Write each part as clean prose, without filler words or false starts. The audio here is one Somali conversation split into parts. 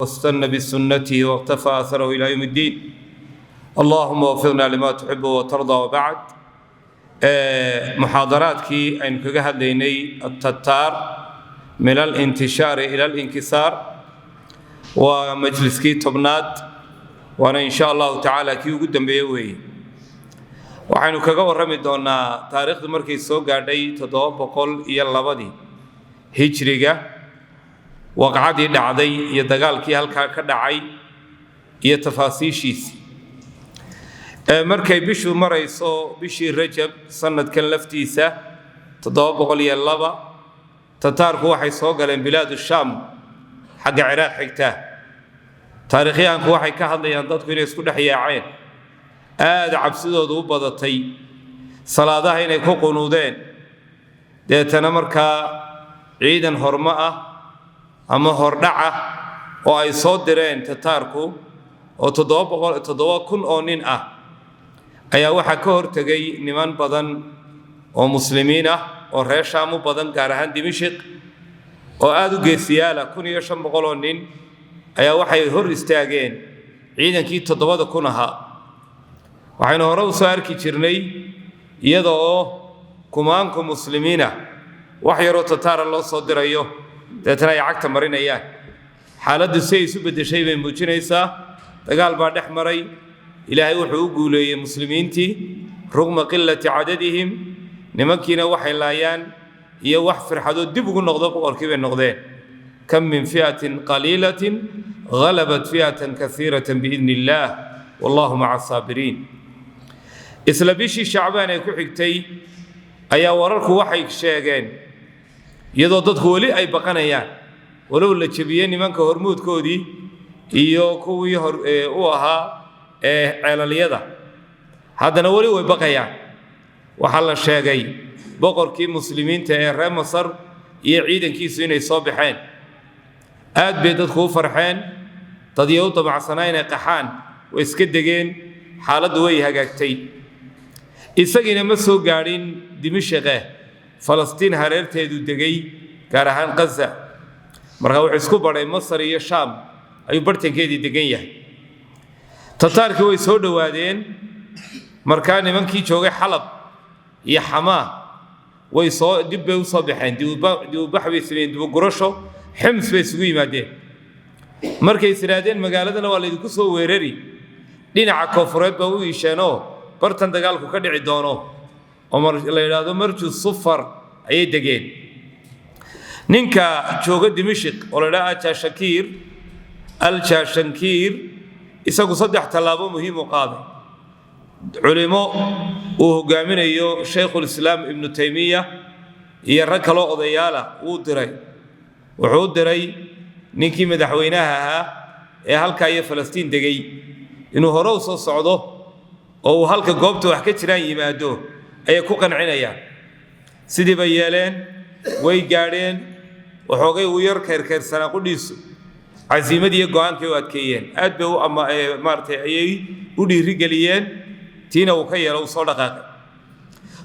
واستنى بسنته واقتفى أثره إلى يوم الدين. اللهم وفقنا لما تحب وترضى. وبعد محاضراتكي أن كجهد ليني التتار من الانتشار إلى الانكسار ومجلسكي تبنات وأنا إن شاء الله تعالى كيو قدام بيوي وحين كجور رمي دونا تاريخ مركي سوق عدي تضاف بقول يلا بدي هجرية وقعدي دعدي يدقال كي هالكا كدعي يتفاصيشيس مركي بشو مريسو بشي رجب سنة كان لفتيسة تضاف بقول يلا تتارك واحد سوق لين بلاد الشام حق عراق حكته تاريخيا واحد كهذا ينضد في ناس كل حياعين عبسدو ذو بدتي صلاة هنا يكون قنودين ده تنمركا عيدا هرماء أما هردعة وأي صدرين تتاركو وتضوى كن أونين أي واحد كهر تجي نمان بدن ومسلمين ورشامو بدن كارهان دمشق وآدو جسيالة كن يشم بقولونين أي واحد هر استاجين عيدا كي تضوى كنها waxaynu hore u soo arki jirnay iyadoo kumaanku muslimiina wax yaro tataar loo soo dirayo dadna ay cagta marinayaan xaaladdu si isu bedeshay bay muujinaysaa dagaal baa dhex maray ilaahay wuxuu u guuleeyay muslimiintii rugma qillati cadadihim nimankiina waxay laayaan iyo wax firxado dib ugu noqdo boqorkii bay noqdeen kam min fi'atin qalilatin ghalabat fi'atan kathiratan biidnillah wallahu ma'a as-sabirin isla bishii shacbaan ay ku xigtay ayaa wararku waxay sheegeen iyadoo dadku wali ay baqanayaan walow la jabiyay nimanka hormuudkoodii iyo kuwii u ahaa ceelalyada haddana wali way baqayaan waxaa la sheegay boqorkii muslimiinta ee reer Masar iyo ciidankiisu inay soo baxeen aad bay dadku u farxeen dad iyo dabacsanaa inay qaxaan way iska degeen xaaladdu way hagaagtay isagina ma soo gaarin Dimashq Falastiin hareerteedu degay gaar ahaan Gaza marka wuxuu isku baray Masar iyo Shaam ayuu bartankeedii degan yahay Tataarkii way soo dhawaadeen markaa nimankii joogay Xalab iyo Xamaa way soo dib bay u soo baxeen dib u baxay dib u gurasho Xims bay isugu yimaadeen markay siraadeen magaaladana waa la idinku soo weerari dhinaca koonfureed baa u iisheenoo bartan dagaalku ka dhici doono oo la yiraahdo marju sufar ay degeen ninka jooga Dimashq oo la yiraahdo al-Jashankir isagu saddex talaabo muhiim u qaaday culimo uu hogaaminayo Sheikhul Islam Ibn Taymiyyah iyo rag kale oo odayaala uu wuxuu diray ninkii madaxweynaha ahaa ee halka ay Falastiin degay inuu hore u soo socdo oo halka goobta wax ka jiraan yimaado ay ku qancinayaan sidii bay yeeleen way gaadheen waxoogay u yar keerkeersana qudhiisu casiimadii go'aankii u adkeeyeen aad bay u maartay ayay u dhiirigeliyeen tiina uu ka yeelo soo dhaqaaqay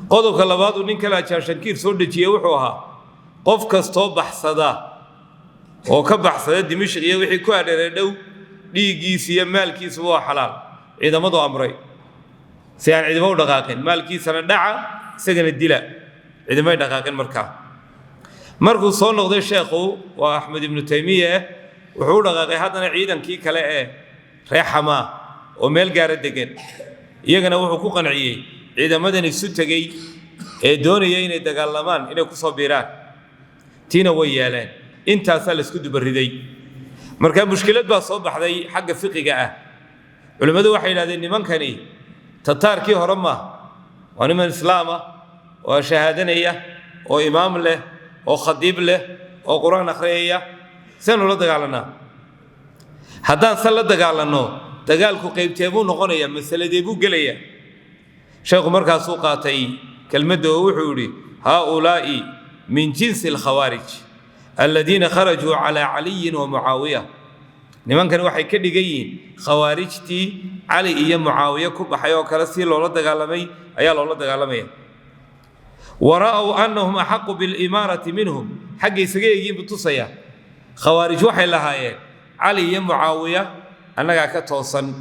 qodobka labaad uu ninka Jashankir soo dhajiyay wuxuu ahaa qof kasto baxsada oo ka baxsada Dimashq iyo wixii ku adeeray dhow dhiigiisa iyo maalkiisa waa xalaal ciidamadu amray si aan ciidamadu dhaqaaqin maalkiisana dhaca isagana dila ciidamada dhaqaaqin markuu soo noqday sheekhu waa Ahmed ibn Taymiyyah wuxuu dhaqaaqay haddana ciidankii kale ee reer Xamaa oo meel gaar ah degan iyagana wuxuu ku qanciyay ciidamadan isu tagay ee doonayay inay dagaalamaan inay ku soo biiraan tiina way yeeleen intaas la isku dubariday marka mushkilad baa soo baxday xagga fiqiga culimadu waxay yiraahdeen nimankani tataarkii hore ma waa niman islaam oo shahaadanaya oo imaam leh oo khadiib leh oo quraan akhriyaya sanu la dagaalana haddaan sal la dagaalano dagaalku qaybteebu noqonaya masaladee buu galaya sheekhu markaas uu qaatay kelmadda oo wuxuu yiri haulaa'i min jinsi al-khawarij alladina kharaju ala ali wa muawiya nimankan waxay ka dhigayiin khawaarijtii ali iyo muawiya ku baxay oo kala si loola dagaalamay ayaa loola dagaalamaya ورأوا أنهم أحق بالإمارة منهم حق يسجيين بتصيا خوارج وحي لهايين علي يا معاوية أنك كتوصن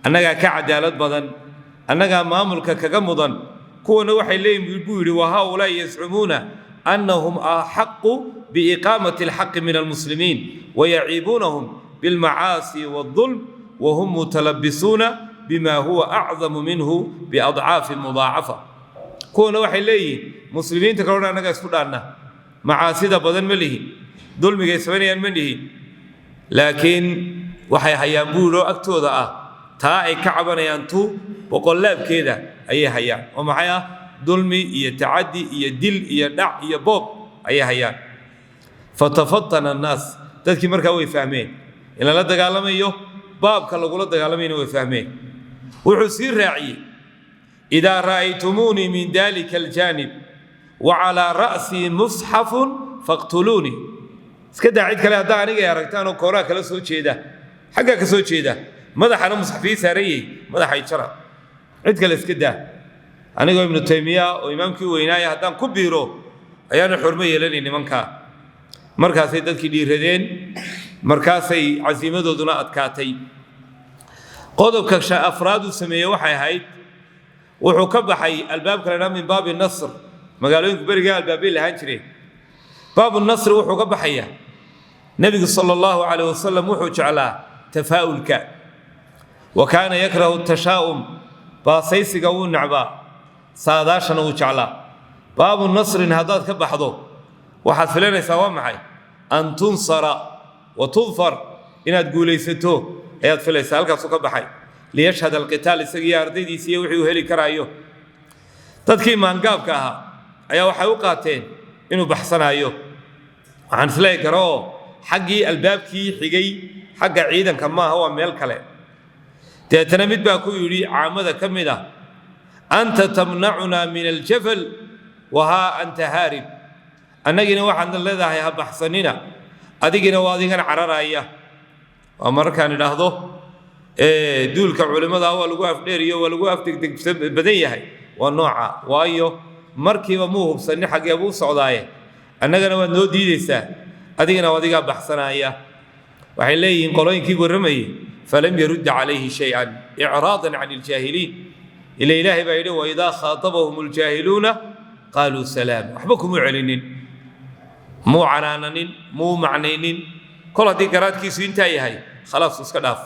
أنك كعدالة بدن أنك ماملك كجمضا كون وحي لين بالبول وهؤلاء يزعمون أنهم أحق بإقامة الحق من المسلمين ويعيبونهم بالمعاصي والظلم وهم متلبسون بما هو أعظم منه بأضعاف مضاعفة كون وحي لين مسلمين تكرون أنك سودانا معاصي بدن مليه ظلم يسمني منه لكن وحي هيامبولو أكتودا تاعي كعبنا ينتو وقلاب كده أي هيان ومعايا ظلمي يتعدي يدل يدع يبوب أي هيان فتفطن الناس تذكي مركا ويفهمين إلا لا دقالما يو باب كلا قولا دقالمين ويفهمين وحسير راعي إذا رأيتموني من ذلك الجانب وعلى رأسي مصحف فاقتلوني سكدا عيد كلا دعني يا رجتان وكورا كلا سوتش ده حقا كسوتش ده ماذا حنا مصحفي ساري ماذا حيشرع عيد كلا سكدا أنا قوي ابن تيمية وإمامك وينايا هدان كبيرو أيانا حرمية لني نمانكا مركاسي دادكي ديردين مركاسي عزيمة دودنا أدكاتي قودو كشا أفراد سمية وحي هايد وحكب حي الباب كلنا من باب النصر مقالوين كبيرقا البابين اللي هانشري باب النصر وحكب حيا نبي صلى الله عليه وسلم وحوش على تفاؤلك وكان يكره التشاؤم باسيس قوون نعبا ساداشنا وجعلا باب النصر إن هذا كبحضو واحد فلان يسوى معي أن تنصر وتظفر إن تقولي ستو أياد فلان سألك سوك بحي ليشهد القتال سيار ديدي سيوحي وهلي كرايو تدكي ما انقاب كاها أيا وحيوقاتين إنه بحصنا أيو وعن فلان كراو حقي الباب كي حقي حق عيدا كما هو ميل كلام تتنمد باكو يري عامده كمده أنت تمنعنا من الجفل وها أنت هارب أنجنا واحد الذي هي بحسننا أدينا واضينا عررايا ومر كان لهذا دول كعلماء أول وقف ديريو ولا وقف بديه هاي والنوع وأيو مركب موه بسني حق أبو سعداية أنجنا ونو ديدسا أدينا واضينا بحسنايا وحلي ينقلون كي برمي فلم يرد عليه شيئا إعراضا عن الجاهلين إلى إله بعيد وإذا خاطبهم الجاهلون قالوا سلام أحبكم معلنين مو عنانين مو معنيين كل هذه قرات كي سوينتاي هاي خلاص اسكداف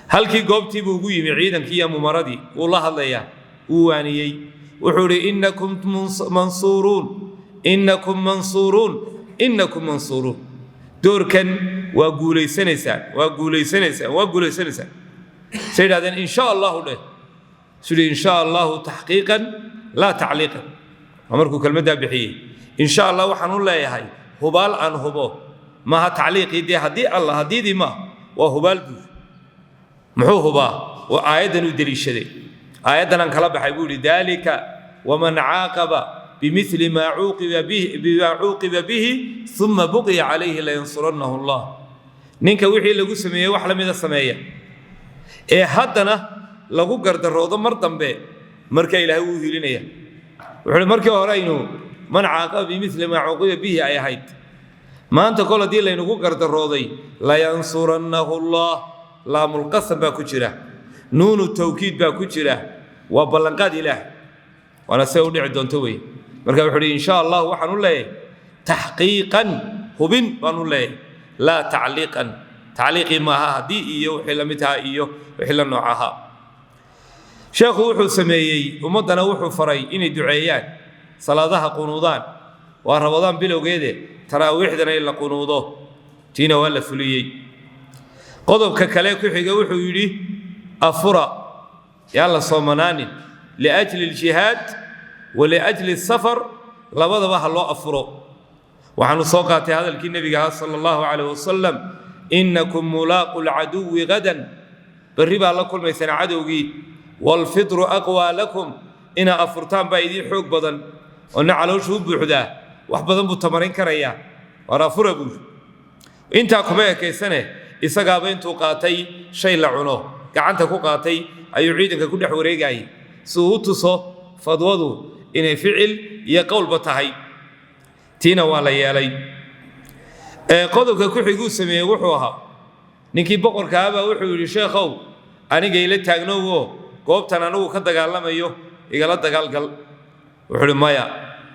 هل كي قبتي بوجي معيدا كي يا ممردي والله الله يا وانيي وحوري إنكم منصورون إنكم منصورون إنكم منصورون دور كان وقولي سنسان وقولي سنسان وقولي سنسان سيد هذا إن شاء الله له سيد إن شاء الله تحقيقا لا تعليقا أمركم كلمة بحيه إن شاء الله وحنقول لا يا هاي هبال عن هبو ما تعليق دي هدي الله هدي دي ما وهبال بو محو هبا وآيدا ندري الشدي آيدا نكلا بحيبولي ذلك ومن عاقب بمثل ما عوقب به ثم بقي عليه لينصرنه الله نينك وحي لغو سميه وحلا ميدا سميه إيه هدنا لغو قرد الروضة مردن بي مركا إلهي وهيلينيا وحلو مركا ورأينو من عاقب بمثل ما عوقب به أي هيد ما أنت قول دي لينو قرد الروضي لينصرنه الله لا ملقصة باكوشرة نون التوكيد باكوشرة وبلنقاد إله وأنا سأولي عدون توي مركا وحلو إن شاء الله وحنو الله تحقيقا هبين بانو الله لا تعليقا تعليقي ما دي إيو وحلا متها إيو وحلا نوعها شيخ وحو سميي ومدنا وحو فري إني دعيان صلاة قنوضان ورمضان بلو قيدة تراويحدنا إلا قنوضه تينا ولا فليي قضب ككلاك وحو يلي أفرا يلا صومناني لأجل الجهاد ولأجل السفر لبضا بها الله أفرا وعن صوقات هذا النبي صلى الله عليه وسلم إنكم ملاقوا العدو غدا بالربا الله كل ما يسنع عدوي والفطر أقوى لكم إن أفرتان بايدين حوق بدن ونعلو شوب بحدا وحبدن بتمرين كريا ورافر أبو إنت أكمل كيسنة إسقابين توقاتي شيء لعنه كعنت كوقاتي أيعيدك كل حوري جاي سوت صو فضوضو إن فعل يقول بتهي تينا ولا يالي qodobka ku xiguu sameeyey wuxuu ahaa ninkii boqorkaaba wuxuu yidhi sheekhow aniga ila taagnowo goobtan anigu ka dagaalamayo igala dagaalgal wuxuu yidhi maya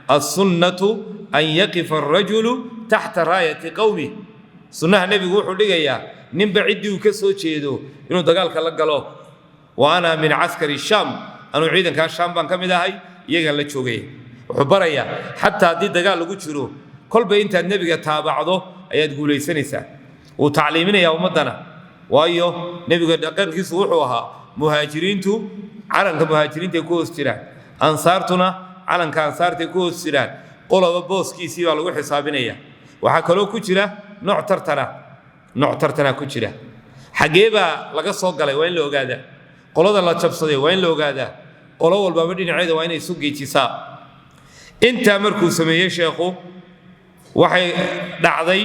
assunnatu an yaqifa arrajulu taxta raayati qowmi sunnaha nebigu wuxuu dhigayaa ninba ciddii uu ka soo jeedo inuu dagaalka la galo wa ana min caskari shaam anuu ciidankaa shaam baan ka mid ahay iyagaan la joogay wuxuu barayaa xataa haddii dagaal lagu jiro kolba intaad nebiga taabacdo ayaad guulaysanaysaa wuu tacliiminayaa ummaddana waayo nebiga dhaqankiisu wuxuu ahaa muhaajiriintu calanka muhaajiriinta ay ku hoos jiraan ansaartuna calanka ansaartay ku hoos jiraan qoloba booskiisii baa lagu xisaabinaya waxaa kaloo ku jira nooc tartana ku jira xaggee baa laga soo galay waa in la ogaadaa qolada la jabsaday waa in la ogaadaa qolo walbaba dhinaceeda waa inay isu geejisaa intaa markuu sameeyey sheekhu waxay dhacday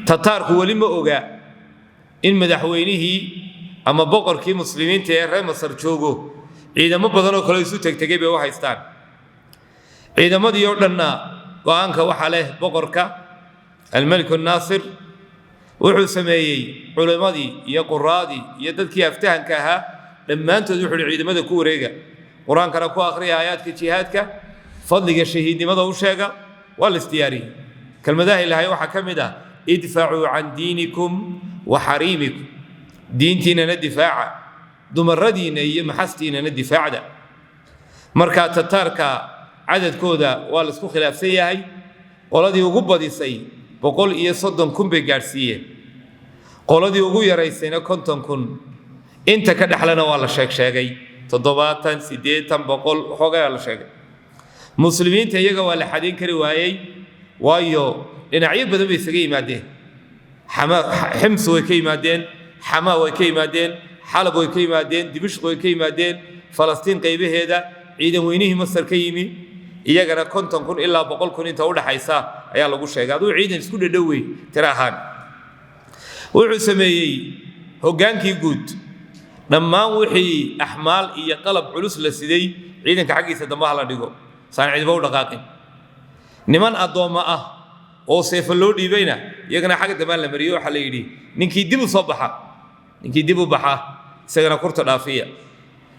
tataarku weli ma ogaa in madaxweynihii ama boqorkii muslimiinta ee reer masar joogo ciidamo badan oo kale isu tegtegay bay u haystaan ciidamadii oo dhanna go'aanka waxaa leh boqorka almalik naasir wuxuu sameeyey culimmadii iyo quraadii iyo dadkii aftahanka ahaa dhammaantood wuxuu yidhi ciidamada ku wareega qur-aankana ku akhriya aayaadka jihaadka fadliga shahiidnimada u sheega waa la isdiyaariyey kelmadaha ilaahay waxaa ka mid ah idfacuu can diinikum wa xariimikum diintiinana difaaca dumaradiinna iyo maxastiinana difaacda markaa tataarka cadadkooda waa la isku khilaafsan yahay qoladii ugu badisay 130,000 bay gaadhsiiyeen qoladii ugu yaraysayna 50,000 inta ka dhexlana waa la sheegay 70 80 100 xoogaa la sheegay muslimiinta iyaga waa la xadin kari waayey waayo dhinacyo badan bay isaga yimaadeen xims way ka yimaadeen xamaa way ka yimaadeen xalab way ka yimaadeen dimashq way ka yimaadeen falastiin qaybaheeda ciidan weynihii masar ka yimi iyagana 50,000 ilaa 100,000 inta u dhaxaysa ayaa lagu sheegay aduu ciidan isku dhadhowey tira ahaan wuxuu sameeyey hogaankii guud dhammaan wixii axmaal iyo qalab culus la siday ciidanka xaggiisa dambe la dhigo saan ciidba u dhaqaaqin niman adooma ah oo seefa loo dhiibayna iyagana xagga dambe la mariyo waxa la yidhi ninkii dib u soo baxa isagana kurta dhaafiya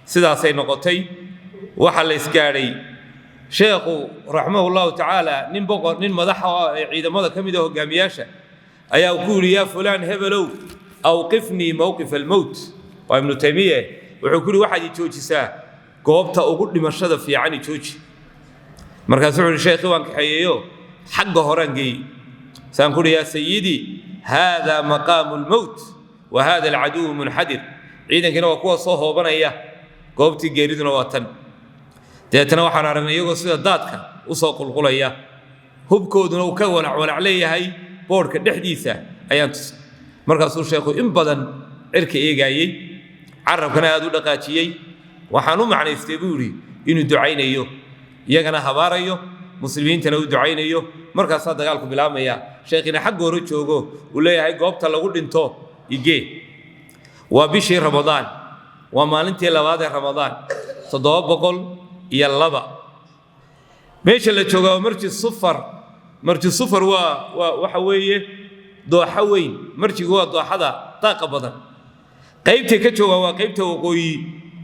sidaasay noqotay waxa la isgaadhay sheekhu raximahullahu tacaala nin madaxa ee ciidamada ka mid ah hogaamiyaasha ayaa ku yidhi yaa fulaan hebelow awqifnii mowqif almowt waa ibnu taymiye wuxuu ku yidhi waxaad i joojisaa goobta ugu dhimashada fiican i jooji markaasuu wuxuu yidhi sheekhii waan kaxeeyeeyo xagga horaan geeyey saan ku yidhi yaa sayidii haadaa maqaamu lmowt wa haada alcaduwu munxadir ciidankiina waa kuwa soo hoobanaya goobtii geeriduna waa tan deetana waxaan aragnay iyagoo sida daadka u soo qulqulaya hubkooduna uu ka walac leeyahay boodhka dhexdiisa ayaan tusay markaasuu sheekhu in badan cirka eegaayey carabkana aad u dhaqaajiyey waxaan u macnaystay buu yidhi inuu ducaynayo iyagana habaarayo muslimiintana u ducaynayo markaasaa dagaalku bilaabmaya sheekhina xagga hore joogo uu leeyahay goobta lagu dhinto igee waa bishii ramadaan waa maalintii labaad ee ramadaan 702 meesha la joogaa waa marji sufar waxa weeye dooxa weyn marjigu waa dooxada daaqa badan qaybtay ka joogaa waa qaybta waqooyi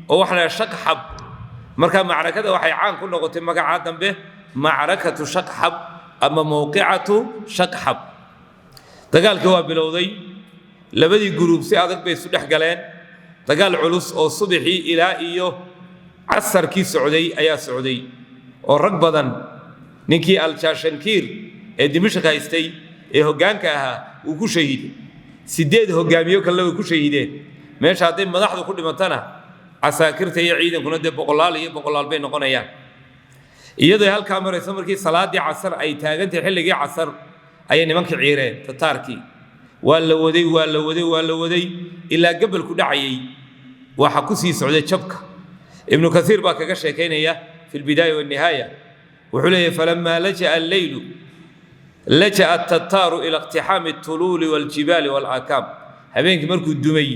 oo waxa la shaqxab markaa macrakada waxay caan ku noqotay magaca dambe macrakatu shaqxab ama mawqicatu shaqxab dagaalkii waa bilowday labadii guruub si adag bay isu dhex galeen dagaal culus oo subaxii ilaa iyo casarkii socday ayaa socday oo rag badan ninkii al-jaashankiir ee dimashq haystay ee hoggaanka ahaa uu ku shahiiday 8 hogaamiyo kale way ku shahiideen meesha hadday madaxdu ku dhimatana casaakirta iyo ciidankuna dee boqolaal bay noqonayaan iyadoo halkaa maraysa markii salaadii casar ay taagantay xilligii casar ayay nimankii ciireen tataarkii waa la waday ilaa gabalku dhacayay waxa ku sii socday jabka ibnu kasiir baa kaga sheekaynaya fi lbidaaya walnihaaya wuxuu leeyahay falamaa laja'a alleylu laja'a atataaru ila iqtixaami altuluuli waljibaali walaakaam habeenkii markuu dumay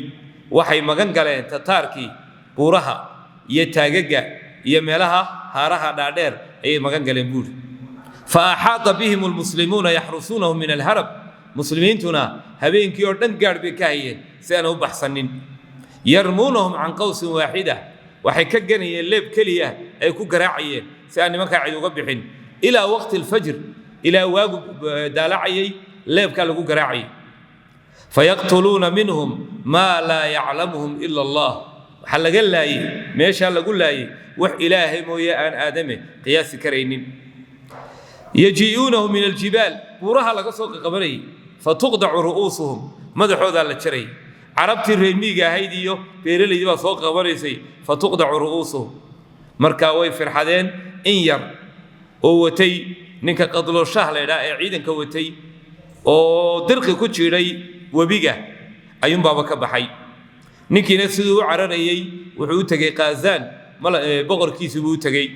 waxay magan galeen tataarkii buuraha iyo taagaga iyo meelaha haaraha dhaadheer ayay magan galeen buuri fa axaata bihim almuslimuuna yaxrusuunahum min alharab muslimiintuna habeenkii oo dhan gaadh bay ka hayeen si aan u baxsanin yarmuunahum can qawsin waaxida waxay ka ganayeen leeb keliya ay ku garaacayeen si aan nimankaa cid uga bixin ilaa waqti alfajr ilaa waagu daalacayay leebkaa lagu garaacayay fayaqtuluuna minhum maa laa yaclamuhum ila allah waxaa laga laayey meeshaa lagu laayey wax ilaahay mooye aan aadame qiyaasi karaynin yajii'uunahu min aljibaal buuraha laga soo qaqabanayay fatuqdacu ru'uusuhum madaxoodaa la jarayay carabtii reermiiga ahayd iyo beeralaydii baa soo qabanaysay fatuqdacu ru'uusuhum markaa way firxadeen in yar oo watay ninka qadlooshaha la ydhaa ee ciidanka watay oo dirqi ku jiidhay webiga ayuunbaaba ka baxay ninkiina siduu u cararayey wuxuu u tegey qaazaan boqorkiisii buu u tegey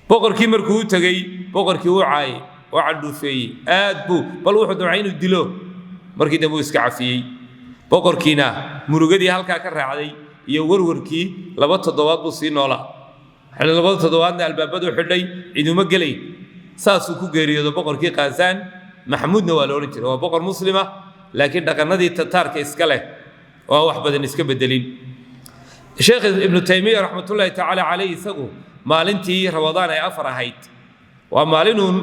boqorkii markuu u tegey boqorkii wuu caayay oo candhuufeeyey aad buu bal wuxuu damcay inuu dilo markii dambe uu iska cafiyey boqorkiina murugadii halkaa ka raacday iyo warwarkii 2 toddobaad buu sii noolaa xilli 2 toddobaadna albaabadu xidhay ciduma gelay saasuu ku geeriyoodo boqorkii qaazaan maxamuudna waa la odhan jiray waa boqor muslima laakiin dhaqannadii tataarka iska leh oo wax badan iska bedelin sheekh ibnu taymiya raxmatullaahi tacaala calayh isagu maalintii ramadaan ay 4 ahayd waa maalinuun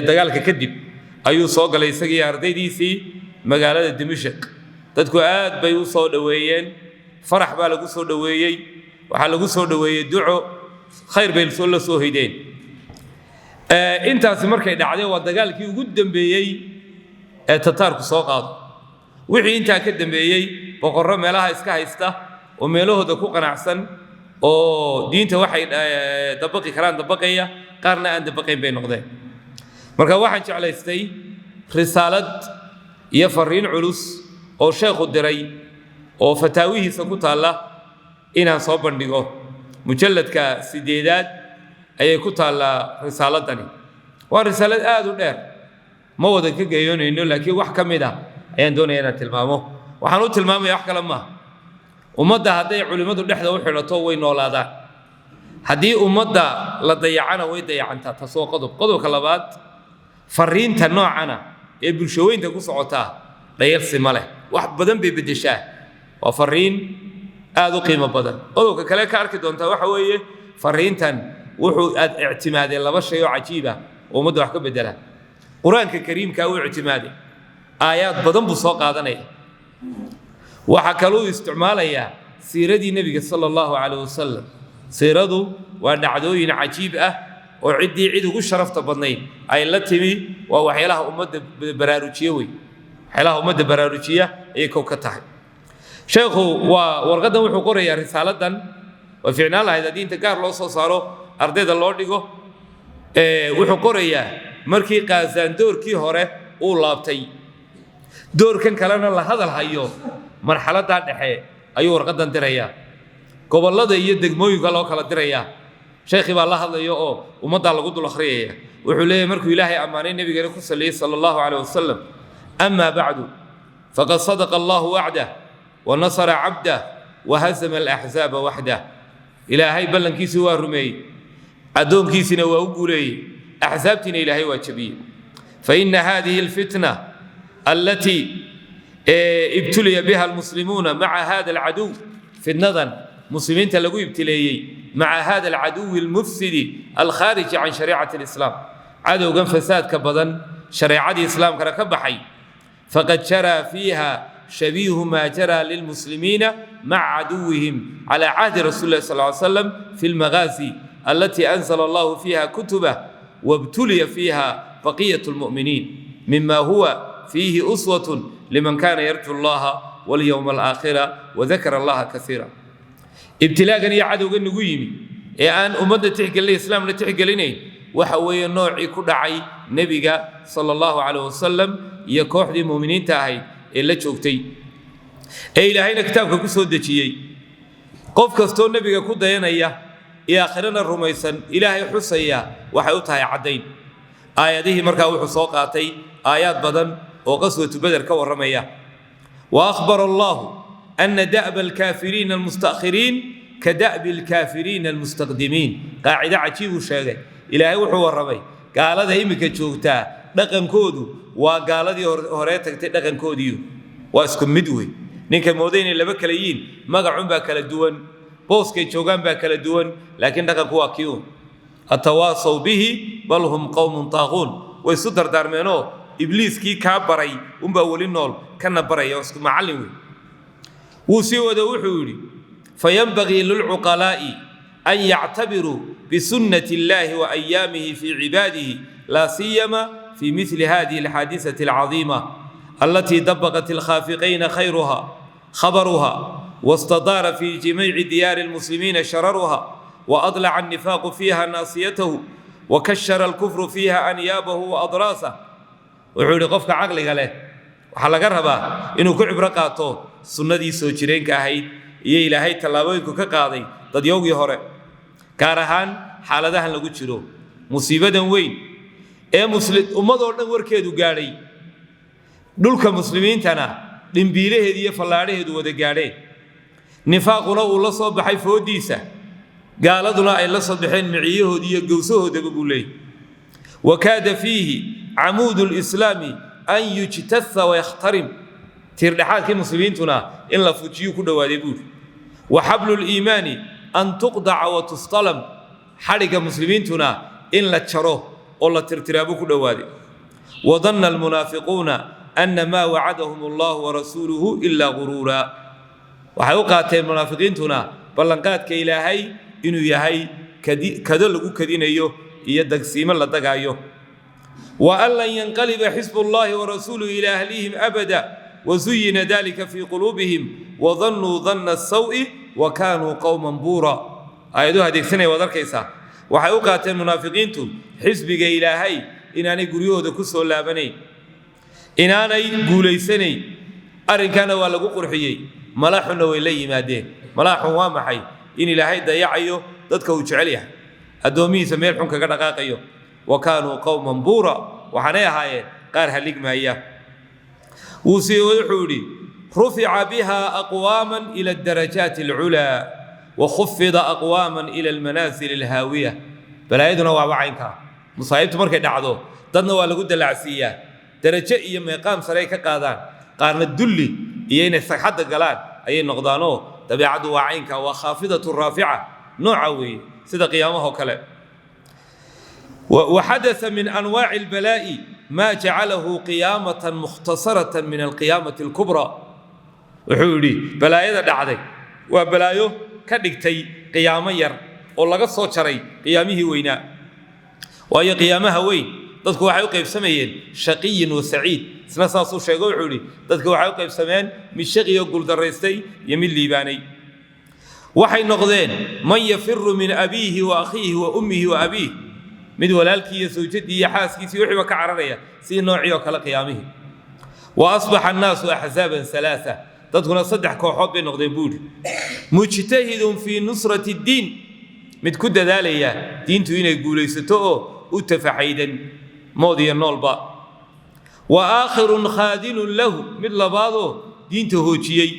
dagaalka kadib ayuu soo galay isagii ardaydiisii magaalada dimashq dadku aad bay u soo dhaweeyeen farax baa lagu soo dhaweeyey waxaa lagu soo dhaweeyey duco khayr bay la soo haydeen intaasi markay dhacday waa dagaalkii ugu dambeeyey ee tataarku soo qaado wixii intaa ka dambeeyey boqorro meelaha iska haysta oo meelahooda ku qanacsan oo diinta waxay dabaqi karaan dabaqaya qaarna aan dabaqayn bay noqdeen marka waxaan jeclaystay risaalad iyo fariin culus oo sheekhu diray oo fataawihiisa ku taalla inaan soo bandhigo mujalladka 8aad ayay ku taallaa risaaladani waa risaalad aad u dheer ma wada ka geeyoonayno laakiin wax ka mid ah ayaan doonaya inaan tilmaamo waxaan u tilmaamayaa wax kale maaha ummadda hadday culimmadu dhexda u xidhato way noolaadaan haddii ummadda la dayacana way dayacantaa taas waa qodobka labaad fariinta noocana ee bulshaweynta ku socotaa dhayalsi ma leh wax badan bay beddeshaa waa fariin aad u qiimo badan qodobka kale ka arki doontaa waxa weeye fariintan wuxuu aad ictimaadeen 2 shay oo cajiib ah oo ummadda wax ka beddela qur-aanka kariimka uu ictimaaday aayaad badan buu soo qaadanaya waxaa kaluu isticmaalayaa siiradii nebiga sala allahu calayh wasalam siiradu waa dhacdooyin cajiib ah oo ciddii cid ugu sharafta badnayd ay la timi waa waxyaalaha ummadda baraarujiye wey waxyaalaha ummadda baraarujiya ayay kow ka tahay sheekhu waa warqaddan wuxuu qorayaa risaaladan waa ficnaan lahayd haddii inta gaar loo soo saaro ardayda loo dhigo wuxuu qorayaa markii qaazaan doorkii hore uu laabtay doorkan kalena la hadal hayo marxaladdaa dhexe ayuu warqaddan dirayaa gobollada iyo degmooyinka loo kala dirayaa sheekhii baa la hadlaya oo ummaddaa lagu dul akhriyaya wuxuu leeyahay markuu ilaahay ammaanay nebigeena ku saliyey sala allahu calayh wasalam amaa bacdu faqad sadaqa allahu wacdah wa nasara cabdah wa hazama alaxzaaba waxdah ilaahay ballankiisii waa rumeeyey addoonkiisina waa u guuleeyey axsaabtiina ilaahay waa jabiyey faina hadihi alfitna allatii ibtuliya biha almuslimuuna maca hada alcaduw fitnadan muslimiinta lagu ibtileeyey maca hada alcaduwi almufsidi alkhaariji can shariicati alislaam cadowgan fasaadka badan shareecadii islaamkana ka baxay faqad jaraa fiiha shabiihu maa jaraa lilmuslimiina maca caduwihim cala cahdi rasuli llahi sal ly slam fi lmaghazi allatii anzala allahu fiiha kutubah wabtuliya fiiha baqiyat lmu'miniin mima huwa fiihi uswatun liman kana yarju allaha walyowma alaakhira wadakara allaha kaiira ibtilaagan iyo cadowgan nagu yimi ee aan ummadda tixgelinayn islaamna tixgelinayn waxa weeye noocii ku dhacay nebiga sala allahu calayh wasalam iyo kooxdii muuminiinta ahayd ee la joogtay ee ilaahayna kitaabka ku soo dejiyey qof kastoo nebiga ku dayanaya ee aakhirana rumaysan ilaahay xusaya waxay u tahay caddayn aayadihii markaa wuxuu soo qaatay aayaad badan oo qaswatu beder ka warramaya wa akhbara allahu ana da'ba alkaafiriina almustakhiriin ka da'bi alkaafiriina almustaqdimiin qaacida cajiibuu sheegay ilaahay wuxuu warramay gaalada iminka joogtaa dhaqankoodu waa gaaladii hore tagtay dhaqankoodiiyo waa isku mid wey ninka mooday inay laba kala yihiin magacun baa kala duwan booskay joogaan baa kala duwan laakiin dhaqanku waa kii atawaasaw bihi bal hum qawmun taaquun way isu dardaarmeenoo ibliiskii kaa baray unbaa weli nool kana baraya isku macallin wey wuu sii wada wuxuu yidhi fayanbagii lilcuqalaa'i an yactabiruu bisunnati illaahi wa ayaamihi fii cibaadihi laa siyama في مثل هذه الحادثة العظيمة التي دبقت الخافقين خبرها واستدار في جميع ديار المسلمين شررها وأضلع النفاق فيها ناصيته وكشر الكفر فيها أنيابه وأضراسه وعود قفك عقلك له وحلق ربا إنه كعب رقاته سنة دي سوچرين كهيد إيه إلهي تلاوينكو كقاضي ضد يوغي هوري كارهان حالدهن لغو جرو مصيبة وين ummadoo dhan warkeedu gaadhay dhulka muslimiintana dhimbiilaheedu iyo fallaadhaheedu wada gaadheen nifaaquna uu la soo baxay foodiisa gaaladuna ay la soo baxeen miciyahoodii iyo gowsahoodaba buu leeyahy wakaada fiihi camuudu lislaami an yujtatha wayakhtarim tiirdhexaadkii muslimiintuna in la fujiyu ku dhowaaday buuri wa xablu liimaani an tuqdaca wa tustalam xadhigga muslimiintuna in la jaro oo la tirtiraabo ku dhawaaday wadanna almunaafiquuna anna maa wacadahum allahu warasuuluhu ilaa guruura waxay u qaateen munaafiqiintuna ballanqaadka ilaahay inuu yahay kado lagu kadinayo iyo dagsiimo la dagaayo wa an lan yanqaliba xisbu llahi warasuuluhu ilaa ahlihim abada wazuyina dalika fii quluubihim wadannuu danna asawi wa kaanuu qowman buura aayaduhu adeegsanaya waad arkaysaa waxay u qaateen munaafiqiintu xisbiga ilaahay inaanay guryahooda ku soo laabanayn inaanay guulaysanayn arrinkana waa lagu qurxiyey malaxuna way la yimaadeen malaxun waa maxay in ilaahay dayacayo dadka uu jecel yahay addoomihiisa meel xun kaga dhaqaaqayo wa kaanuu qowman buura waxaanay ahaayeen qaar haligmaaya wuxuu yidhi rufica biha aqwaaman ila adarajaati alculaa وخفض أقواما إلى المنازل الهاوية بلايدنا وعينك مصايبت مركي دعدو ددنا waa lagu dalacsiiyaa darajo iyo meeqaam sare ka qaadaan qaarna dulli iyo inay saxada galaan ayay noqdaano dabeecadu waa caynka waa khaafidatu raafica nooca weeye sida qiyaamaha kale وحدث من أنواع البلاء ما جعله قيامة مختصرة من القيامة الكبرى وحولي بلايدا دعدي وبلايو ka dhigtay qiyaamo yar oo laga soo jaray qiyaamihii weynaa waayo qiyaamaha weyn dadku waxay u qaybsamayeen shaqiyin wa saciid isna saasuu sheego wuxuu yidhi dadku waxay u qaybsameen mid shaqiyo guuldaraystay iyo mid liibaanay waxay noqdeen man yafiru min abiihi wa akhiihi wa ummihi wa abiih mid walaalkii iyo sawjadii iyo xaaskiisii wixiiba ka cararaya sidii noocii oo kale qiyaamihii wa asbaxa annaasu axzaaban alaaa dadkuna saddex kooxood bay noqdeen buuri mujtahidun fii nusrati ddiin mid ku dadaalaya diintu inay guulaysato oo u tafaxaydan mood iyo noolba wa aakhirun khaadinun lahu mid labaadoo diinta hoojiyey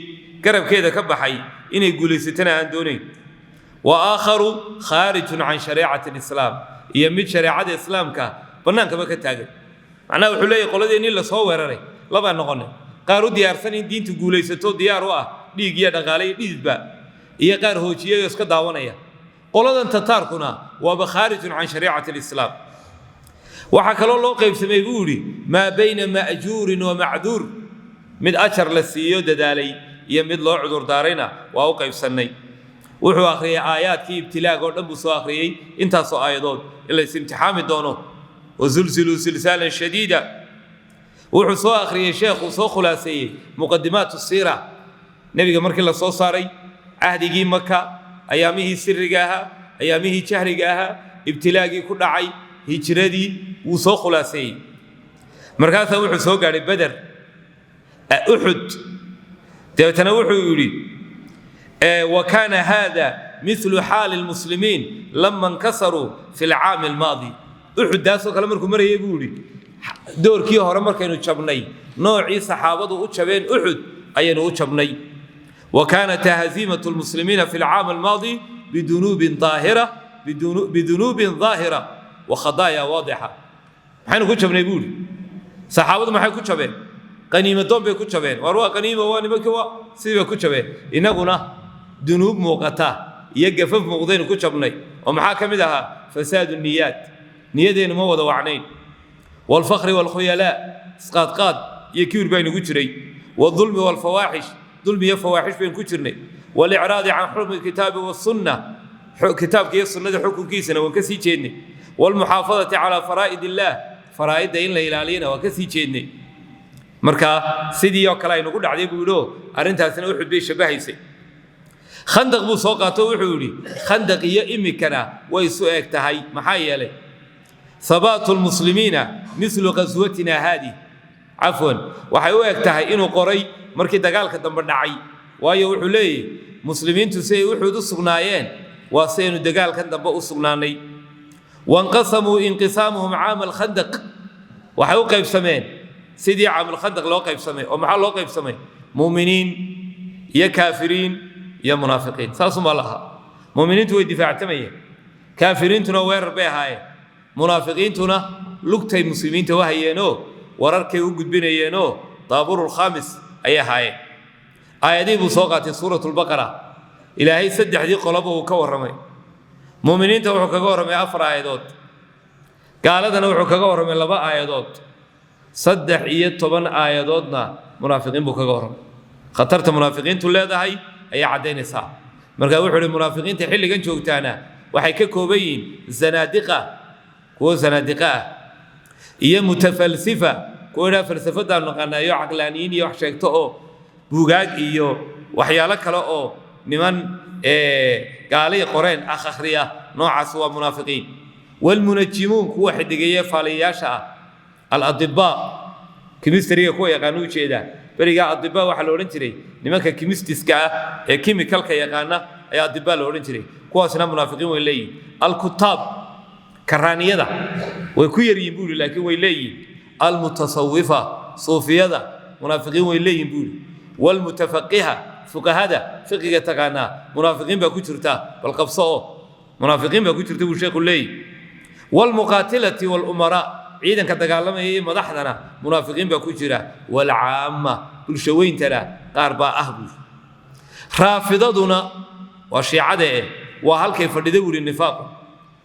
garabkeeda ka baxay inay guulaysatana aan doonayn wa aakharu khaarijun can shareecati alislaam iyo mid shareecada islaamka bannaankaba ka taagan macnaha wuxuu leeyahy qoladeennii la soo weeraray labaa noqonay qaar u diyaarsan in diintu guulaysato diyaar u ah dhiig iyo dhaqaale iyo dhididba iyo qaar hoojiyay oo iska daawanaya qoladan tataarkuna waaba khaarijun can shariicati alislaam waxaa kaloo loo qaybsamay buu yidhi maa bayna ma'juurin wa macduur mid ajar la siiyo dadaalay iyo mid loo cudurdaarayna waa u qaybsannay wuxuu akhriyay aayaadkii ibtilaaga oo dhan buu soo akhriyey intaasoo aayadood in la is-imtixaami doono wasulsiluu silsaalan shadiida wuxuu soo akhriyey sheekhuu soo khulaaseeyey muqadimaatu siira nebiga markii la soo saaray cahdigii maka ayaamihii siriga ahaa ayaamihii jahriga ahaa ibtilaagii ku dhacay hijradii wuu soo khulaaseeyey markaasaa wuxuu soo gaadhay beder uxud dabeetana wuxuu yidhi wa kaana haada milu xaali lmuslimiin lama nkasaruu fi lcaami almaadi uxuddaasoo kale markuu marayay buu yidhi doorkii hore markaynu jabnay noocii saxaabadu u jabeen uxud ayaynu u jabnay wa kaanat haziimatu lmuslimiina fi lcaam almaadi bidunuubin daahira wa khadaaya waadixa maxaynu ku jabnay buuri saxaabadu maxay ku jabeen qaniimo doon bay ku jabeen war waa qaniimo waa nimankii waa sidii bay ku jabeen inaguna dunuub muuqata iyo gafaf muuqdeen ku jabnay oo maxaa ka mid ahaa fasaadu niyaat niyadeenu ma wada wacnayn والفخر والخيلاء اسقاط يكير بين كجري والظلم والفواحش ظلم يفواحش بين كجرني والاعراض عن حكم الكتاب والسنه كتاب كيس السنه حكم كيسنا وكسي جيني والمحافظه على فرائض الله فرائض ان لا ilaalina وكسي جيني marka sidii oo kale ay nagu dhacday buu yiro arintaasina wuxuu bay shabahaysay khandaq buu soo qaato wuxuu yiri khandaq iyo imikana way soo eegtahay maxaa yeelay ثبات المسلمين مثل غزوتنا هذه عفوا waxay u egtahay inuu qoray markii dagaalka dambe dhacay waayo wuxuu leeyahay muslimiintu say wuxuu u sugnaayeen waa saynu dagaalkan dambe u sugnaanay wanqasamu inqisamuhum aam al-khandaq waxay u qaybsameen sidii aam al-khandaq loo qaybsamay oo maxaa loo qaybsamay muuminiin iyo kaafiriin iyo munaafiqiin saasuma laha muuminiintu way difaactamayeen kaafiriintuna weerar bay ahaayeen munaafiqiintuna lugtay muslimiinta wahayeeno wararkay u gudbinayeeno daaburul khamis ay ahaayeen aayadii buu soo qaatay suuratul baqara ilaahay saddexdii qolob uu ka waramay muuminiinta wuxuu kaga waramay 4 aayadood gaaladana wuxuu kaga waramay 2 aayadood 13 aayadoodna munaafiqiin buu kaga waramay khatarta munaafiqiintu leedahay ayaa cadeynaysaa marka wuxuu yiri munaafiqiinta xilligan joogtaana waxay ka kooban yihiin zanaadiqa kuwa zanaadiqa iyo mutafalsifa kuwa falsafada naqanayo aqlaaniin iyo wax sheegto oo buugaag iyo waxyaalo kale oo niman gaalay qoreen akhriya noocaas waa munaafiqiin wal munajjimuun kuwa xidigeeya faaliyaasha al-adibba chemistry kuwa yaqaan u jeeda bariga adibba waxa la oran jiray nimanka chemistiska ee chemicalka yaqaana ayaa adibba la oran jiray kuwaasna munaafiqiin way leeyihiin al-kutab كرانيدا ويكويرين بولي لكن ويلي المتصوفة صوفية منافقين ويلي بولي والمتفقهة فقهاء فقه تقانا منافقين بكترتا بالقبصاء منافقين بكترتا والشيخ اللي والمقاتلة والأمراء عيدا كتقالما هي مدحنا منافقين بكترتا والعامة كل شوين ترى قاربا أهبل رافضتنا وشيعة وهل كيف ردوا النفاق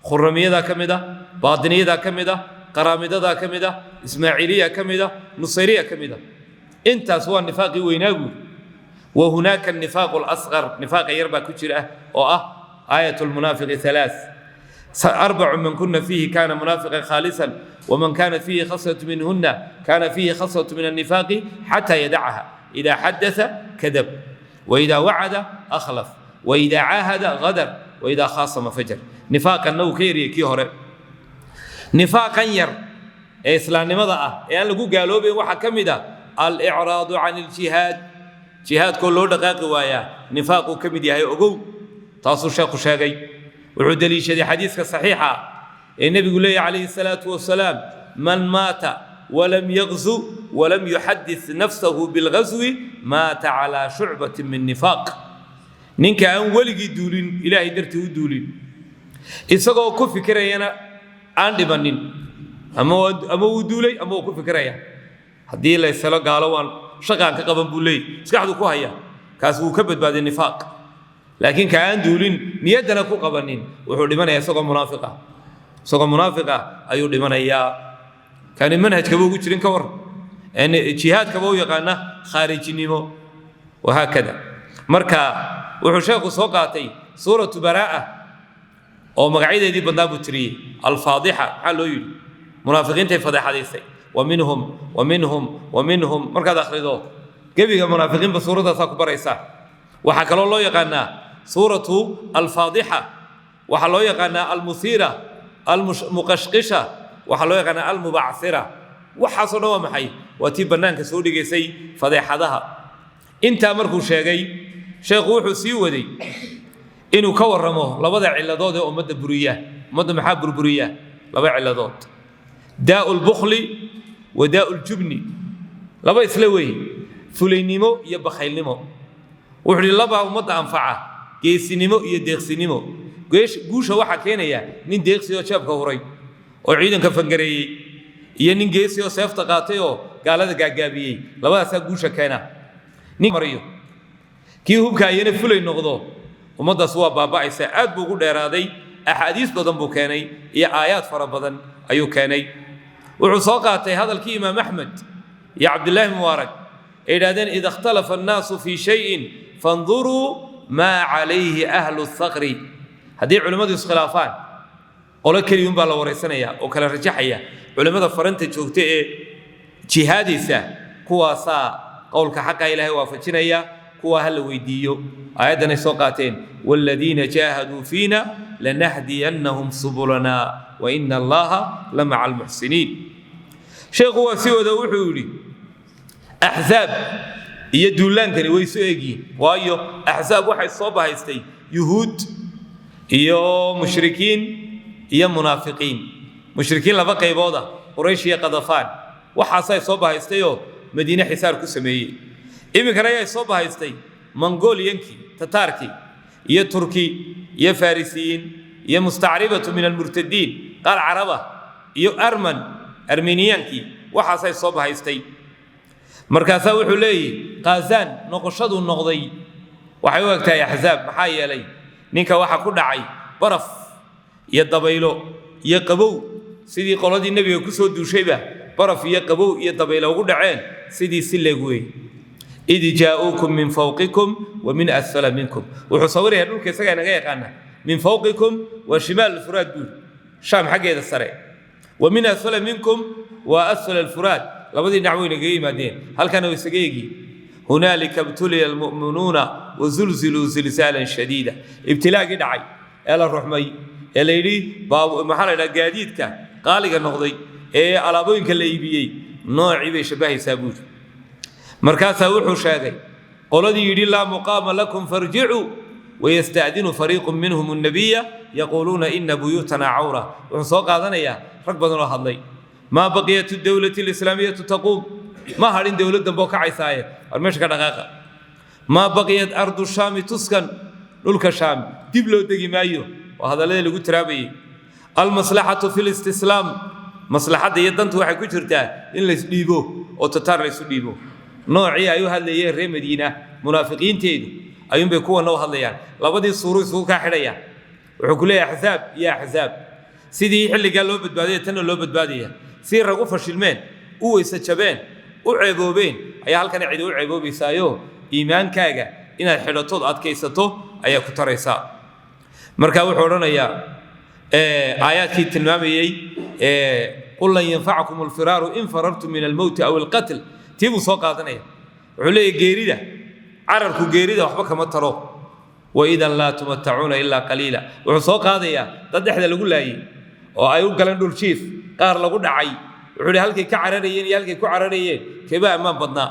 خرمية كمدة باطنية كمدة قرامدة كمدة إسماعيلية كمدة نصيرية كمدة انت سوى النفاق ويناقو وهناك النفاق الأصغر نفاق يربى كتيرة آية المنافق 3 4 من كنا فيه كان منافقا خالصا ومن كان فيه خصلة منهن كان فيه خصلة من النفاق حتى يدعها إذا حدث كذب وإذا وعد أخلف وإذا عاهد غدر وإذا خاصم فجر نفاق النو كيري كي هore نفاقا ير اسلام نمدا ان لغو غالوبي waxa kamida al i'rad an al jihad jihad ko loo dhaqaaqi waaya nifaaqu kamid yahay ogow taasu sheekhu sheegay wuxuu daliishaday xadiiska saxiixa ee nabigu leeyahay alayhi salatu wasalaam man mata ولم يغزو ولم يحدث نفسه بالغزو مات على شعبة من نفاق ninka aan waligi duulin ilaahay dartii u duulin isagoo ku fikirayana aan dhibanin ama uu duulay ama uu ku fikiraya hadii la isla gaalo waan shaqaan ka qaban buu leey iskaxdu ku haya kaas uu ka badbaaday nifaaq laakiin ka aan duulin niyadana ku qabanin wuxuu dhimanayaa isagoo munaafiqa ayuu dhimanayaa kan manhajka buu ugu jirin ka war in jihaadka buu yaqaana khaarijinimo وهكذا marka wuxuu sheekhu soo qaatay suuratu baraa oo magaceedii badnaa tiriyay al-faadiha xaloo yiri munaafiqiinta fadaxadeysay ومنهم marka akhrido gabiga munaafiqiin ba suuradaas ku baraysa waxa kale loo yaqaana suuratu al-faadiha waxa loo yaqaana al-muthira al-muqashqisha waxa loo yaqaana al-mub'athira waxa soo dhaw maxay waati banaanka soo dhigaysay fadaxadaha inta markuu sheegay sheekhu wuxuu sii waday inuu ka waramo labada ciladood ee ummadda buriya ummadda maxaa burburiya laba ciladood daa'ul bukhli wa daa'ul jubni laba isla weey fulaynimo iyo bakhaylnimo wuxuu laba ummadda anfaca geesinimo iyo deeqsinimo guusha waxa keenaya nin deeqsi oo jeebka huray oo ciidanka fangareeyay iyo nin geesi oo seefta qaatay oo gaalada gaagaabiyey labadaas guusha keena nin mariyo kii hubka ayana fulay noqdo umadaas waa baaba'aysa aad buu ugu dheeraaday axaadiis badan buu keenay iyo aayaad fara badan ayuu keenay wuxuu soo qaatay hadalkii imaam axmed iyo cabdillaahi mubaarak ay yidhahdeen ida ikhtalafa annaasu fii shayin fanduruu maa calayhi ahlu thaqri haddii culimmadu iskhilaafaan qolo keliyun baa la waraysanayaa oo kala rajaxaya culimmada faranta joogta ee jihaadaysa kuwaasaa qowlka xaqa ilaahay waafajinaya kuwa ha la weydiiyo aayaddanay soo qaateen waaladiina jaahaduu fiina lanahdiyannahum subulana wa ina allaha la maca almuxsiniin sheekhu waa si wada wuxuu yidhi axzaab iyo duulaankani way soo egyihiin waayo axzaab waxay soo bahaystay yuhuud iyo mushrikiin iyo munaafiqiin mushrikiin laba qaybooda quraysh iyo qadafaan waxaasay soo bahaystayoo madiine xisaar ku sameeyey iminkana ayay soo bahaystay mongoliyankii tataarkii iyo turki iyo farisiyiin iyo mustacribatu min almurtadiin qaar caraba iyo armeniyankii waxaasay soo bahaystay markaasaa wuxuu leeyahy qaazaan noqoshaduu noqday waxay u egtahay axzaab maxaa yeelay ninka waxa ku dhacay baraf iyo dabaylo iyo qabow sidii qoladii nebiga ku soo duushayba baraf iyo qabow iyo dabaylo ugu dhaceen sidii si leeg weey id jaa'uukum min fawqikum wa min asfala minkum wuxuu sawirayaa dhulka isagaa inaga yaqaana min fawqikum wa shimaal alfuraad buur shaam xaggeeda sare wa min asfala minkum wa asfala alfuraad labadii dhinac way inaga yimaadeen halkana way isaga eegi hunaalika ibtuliya almu'minuuna wazulziluu zilzaalan shadiida ibtilaagii dhacay ee la ruxmay ee la yidhi maxaa la yidhaha gaadiidka qaaliga noqday ee alaabooyinka la iibiyey noocii bay shabbahaysaa buuri markaasaa wuxuu sheegay qoladii yidhi laa muqaama lakum farjicuu wayasta'dinu fariiqun minhum annabiya yaquuluuna ina buyuutana cawra wuxuu soo qaadanayaa rag badan oo hadlay maa baqiyat dowlati alislaamiyatu taquum ma hadhin dowlad dambe oo kacaysaaye war meesha ka dhaqaaqa maa baqiyat ardu shaami tuskan dhulka shaam dib loo degi maayo waa hadalladii lagu tiraabayey almaslaxatu fi listislaam maslaxadda iyo dantu waxay ku jirtaa in laysdhiibo oo tataar laysu dhiibo noocii ay u hadlayeen reer madiina munaafiqiinteedu ayuunbay kuwana u hadlayaan labadii suuru isugu kaa xidhayaan wuxuu ku leeyahay axzaab iyo axzaab sidii xilligaa loo badbaadaya tanna loo badbaadaya si rag u fashilmeen u weysa jabeen u ceeboobeen ayaa halkana cidi u ceeboobaysaayo iimaankaaga inaad xidhatood adkaysato ayaa ku taraysaa marka wuxuu odhanayaa aayaadkii tilmaamayey qul lan yanfacakum alfiraaru in farartum min almowti aw alqatl tii buu soo qaadanaya wuxuu leeyahy geerida cararku geerida waxba kama taro waidan laa tumatacuuna ilaa qaliila wuxuu soo qaadayaa dad dhexda lagu laayey oo ay u galeen dhul jiif qaar lagu dhacay wuxuu hi halkay ka cararayeen iyo halkay ku cararayeen keebaa ammaan badnaa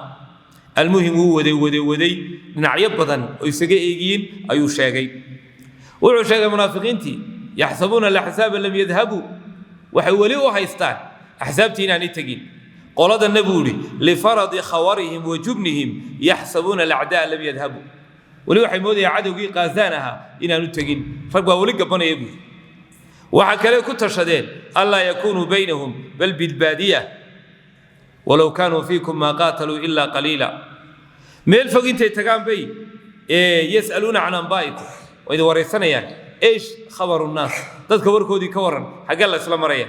almuhim wuu waday dhinacyo badan oo isaga eegiyin ayuu sheegay wuxuu sheegay munaafiqiintii yaxsabuuna alaxsaaba lam yadhabuu waxay weli u haystaan axsaabtii inaanay tegin qoladana buu ihi lifaradi khawarihim wa jubnihim yaxsabuuna alacdaa lam yadhabuu weli waxay moodayaan cadowgii qaazaan ahaa inaanu tegin rag baa weli gabanaya buuri waxaa kale ku tashadeen anlaa yakuunuu baynahum bal bilbaadiya walow kaanuu fiikum maa qaataluu ilaa qaliila meel fog intay tagaan bay yas'aluuna can anbaa'ikum waa idin waraysanayaan eesh khabaru nnaas dadka warkoodii ka warran xaggee la isla maraya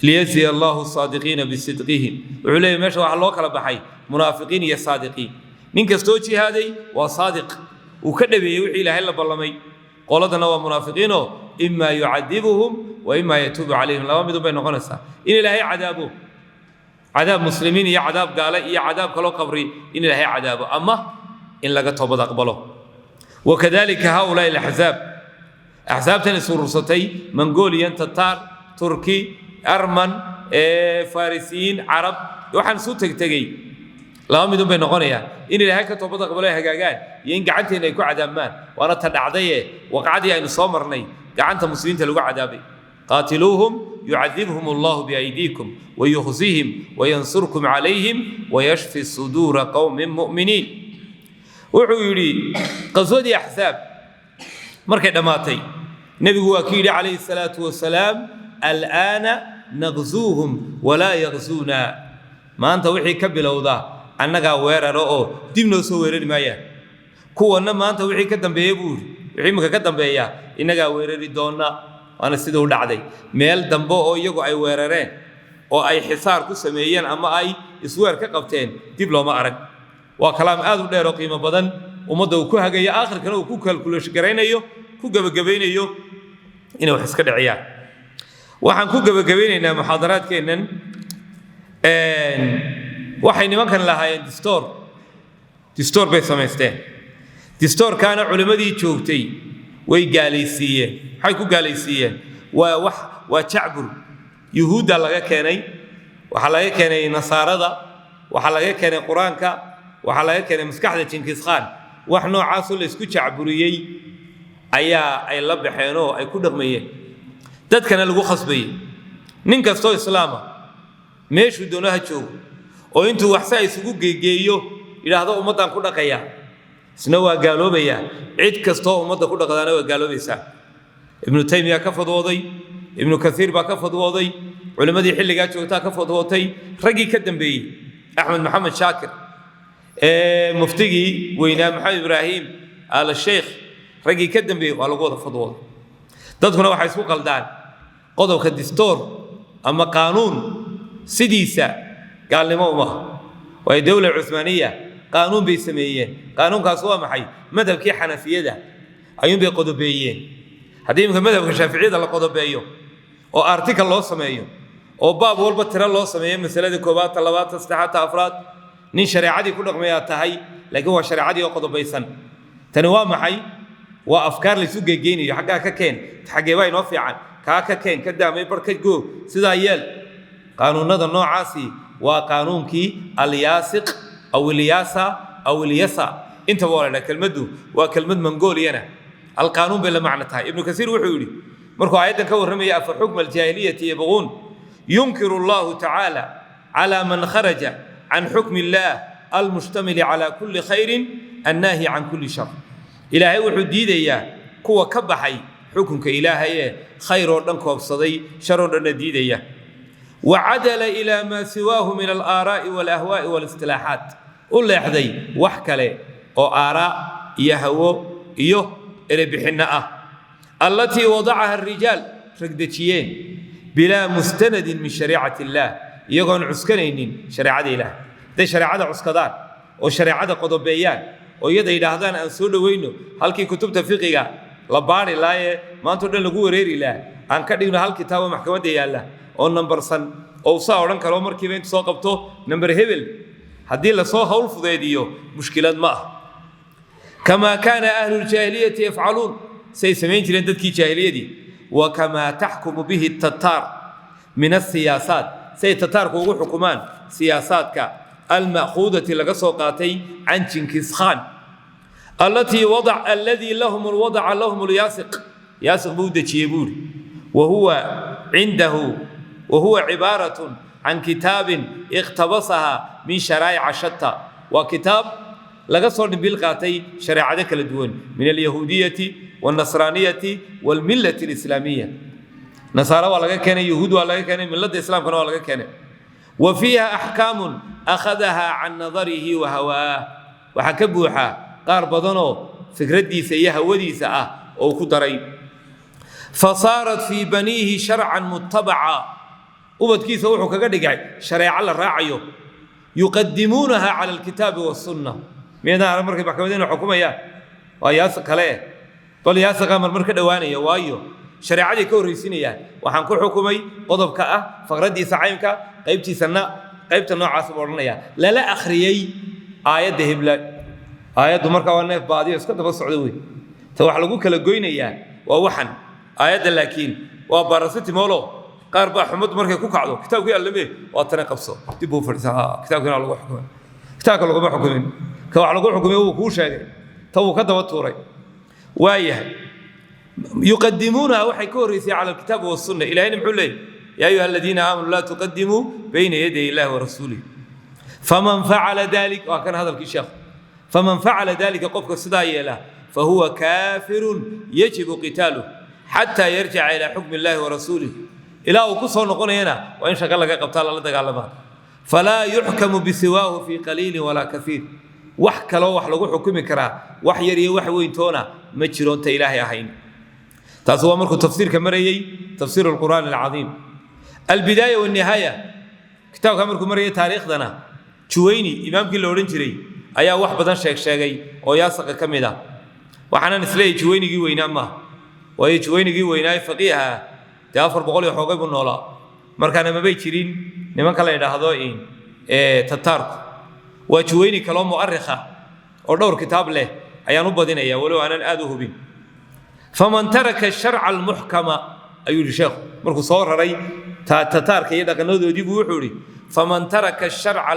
liyajziya allahu saadiqiina bisidqihim wuxuu leeyahy meesha waxaa loo kala baxay munaafiqiin iyo saadiqiin nin kastoo jihaaday waa saadiq uu ka dhabeeyey wixii ilaahay la ballamay qoladana waa munaafiqiinoo imaa yucadibuhum wa imaa yatuubu calayhim laba midun bay noqonaysaa in ilaahay cadaabo cadaab muslimiin iyo cadaab gaale iyo cadaab kaloo qabri in ilaahay cadaabo ama in laga toobad aqbalo wakadalika haulaai alaxzaab axsaabtan isurursatay mongoliyan tataar turki arman farisiyiin carab waxaan isu tegtegey laba midun bay noqonayaan in ilaahay ka toobad aqbalo ay hagaagaan iyo in gacanteena ay ku cadaabmaan waana ta dhacdaye waqcadii aynu soo marnay gacanta muslimiinta lagu cadaabay qaatiluuhum yucadibhum allahu biaydiikum wayukhzihim wayansurkum calayhim wayashfi suduura qowmin mu'miniin wuxuu yidhi qaswadii axsaab markay dhammaatay nebigu waa ki yidhi calayhi salaatu wasalaam al'aana نغزوهم ولا يغزونا ما أنت وحي كبلودا أننا ويررو ديبنو سو ويرر مايا كونا ما أنت وحي كدن بيبور وحي مكا كدن بيا إننا ويرر دونا أنا سيدو دعدي ميل دنبو أو يقو أي ويررين أو أي حصار كسميين أما أي إسوير كقبتين ديب لو ما أرق وكلام آدو ديرو قيمة بدن ومدو كوها جاي آخر كانوا كوكل كلش قرينيو كوكا بقبينيو إنه حس كده عيال وحن كوكا بقبينينا محاضرات كينن وحين ما كان لها دستور بيت سمستين دستور كان علماء تشوفتي ويجالسية حيكو جالسية وشعبر يهودا لقى كاني وحلاقي كاني نصارى وحلاقي كاني قرآن كا وحلاقي كاني مسكحة تنكيس خان وحنا عاصل اسكو شعبريي أي لب حينو أي كل رمية دت كان لقو خصبي ننكستو إسلامه ماشي دونها تشوف وإنتوا وحسا يسوقوا جيجيو إلى هذا أمتنا كلها كيا سنوا قالوا بيا عيد كستو أمتنا كلها قدانا وقالوا بيسا ابن تيمية كفض وضي ابن كثير بكفض وضي علماء دي حل جات شوكتا كفض وضي رجي كدم بي أحمد محمد شاكر مفتقي وينا محمد إبراهيم آل الشيخ رجي كدم بي وعلى قوة فضوض تدخلوا حيسوق الدان قضوا كدستور أما قانون سديسة قال لي ما وهي دولة عثمانية قانون بيسميه قانون كاسوا محي مذهب كي حنفية ده أيون بيقضوا بيين هذه يمكن مذهب الشافعية ده لقضوا بيو أو أرتيكل الله سميه أو باب والبتر الله سميه مثل كوبات طلبات استحات أفراد نين شريعة دي كل قميات هاي لكن هو شريعة دي وقضوا بيسن تنوى محي وأفكار لسوق جيني حقها ككين تحقي وين وفي عن كاكين كده ما يبركت جو سيدا يل قانون هذا النوع عاسي وقانون كي الياسق أو الياسا أو اليسا أنت ولا كلمته وكلمة منقولي أنا القانون بلا معنتها ابن كثير وحولي مركو عيدا كور رمي في حكم الجاهلية يبغون ينكر الله تعالى على من خرج عن حكم الله المشتمل على كل خير الناهي عن كل شر إلهي وحديد إياه كوا كبحي حكمك إلهي خير ودنك وبصدي شر ودنديد إياه وعدل إلى ما سواه من الآراء والأهواء والاصطلاحات قل يحدي وحكلي أو آراء يهوو إلى بحناء التي وضعها الرجال رقدتيين بلا مستند من شريعة الله يقول عسكرين شريعة الله ده شريعة عسكدان وشريعة قضبيان ويدا إلى هذا أن سولو وينو هل كي كتب تفقيقا لباري لا ما أنتو دن لقوه ريري لا أن كدينا هل كتاب محكمة دي الله أو نمبر سن أو صاورن كلامر كيفين تساقبته نمبر هبل هدي اللي صاه هول فضيديو مشكلة ما كما كان أهل الجاهلية يفعلون سيسمين تلندد كي جاهلية دي وكما تحكم به التتار من السياسات سيتتار كوغو حكمان سياسات المأخوذة لقصوقاتي عن جنكيز خان الذي لهم الياسق ياسق بودة شيبور وهو عبارة عن كتاب اقتبسها من شرائع شتى وكتاب لقصور بالقاتي شريعة كالدون من اليهودية والنصرانية والملة الإسلامية نصارى ولا كان يهود ولا كان ملة الإسلام كانوا ولا كان وفيها أحكام أخذها عن نظره وهواه وحكبوها قار بدنو فكرتي سيها وديسة أو كدري فصارت في بنيه شرعا متبعا وبدكي سوحوا كقدقاي شريعة الراعيو يقدمونها على الكتاب والسنة من هذا المركب محكمتين الحكومة يا وياسق عليه بل ياسق مركب دواني وايو شريعة كوريسين يا وحنكون حكومي قضب كأ فقردي سعيمك قيبتي سنة قيبت النوع عصبورنا يا لا أخريي آيات دهبلا آيات مركب والنف بعدي اسكت بس عدوي تو حلقوك لجوين يا ووحن آيات لكن وبرستي مولو قارب حمد مركب كوك عدو كتاب قال لمي واتناقصه تبوا فرسها كتاب كنا على حكومة كتاب على حكومين كوا على حكومة هو كوشة تو كذا وتوري وايه يقدمونها وحي كوريسي على الكتاب والسنة إلى هنا محولي يا أيها الذين آمنوا لا تقدموا بين يدي الله ورسوله فمن فعل ذلك وكان هذا الكشاف فمن فعل ذلك قفك الصدايا له فهو كافر يجب قتاله حتى يرجع إلى حكم الله ورسوله إلى وكسر نقولنا وإن شغل لك قبطال الله دجالما فلا يحكم بسواه في قليل ولا كثير وحك لو وحلو حكم كرا وحيري وحوين تونا مجرون تإلهي أهين تاسوا مركو تفسير كمريي تفسير القرآن العظيم البداية والنهاية كتاب كمركو مريي تاريخ دنا شويني إمام كل أورنجري أيا واحد بدن شيء أو ياسق كمدا وحنا نسلي شويني جي وينما وهي شويني جي ويناي فقيها تأفر بقولي حقوق بالنولا مركنا ما بيشرين نما كلا يدهضوين تتارك وشويني كلام مؤرخة أو دور كتاب له أيا نبضين أيا ولو أنا أدوه بين فمن ترك الشرع المحكم أيها الشيخ مركو صور رأي تتارك يدا كنودو يجيبوا وحوري فمن ترك الشرع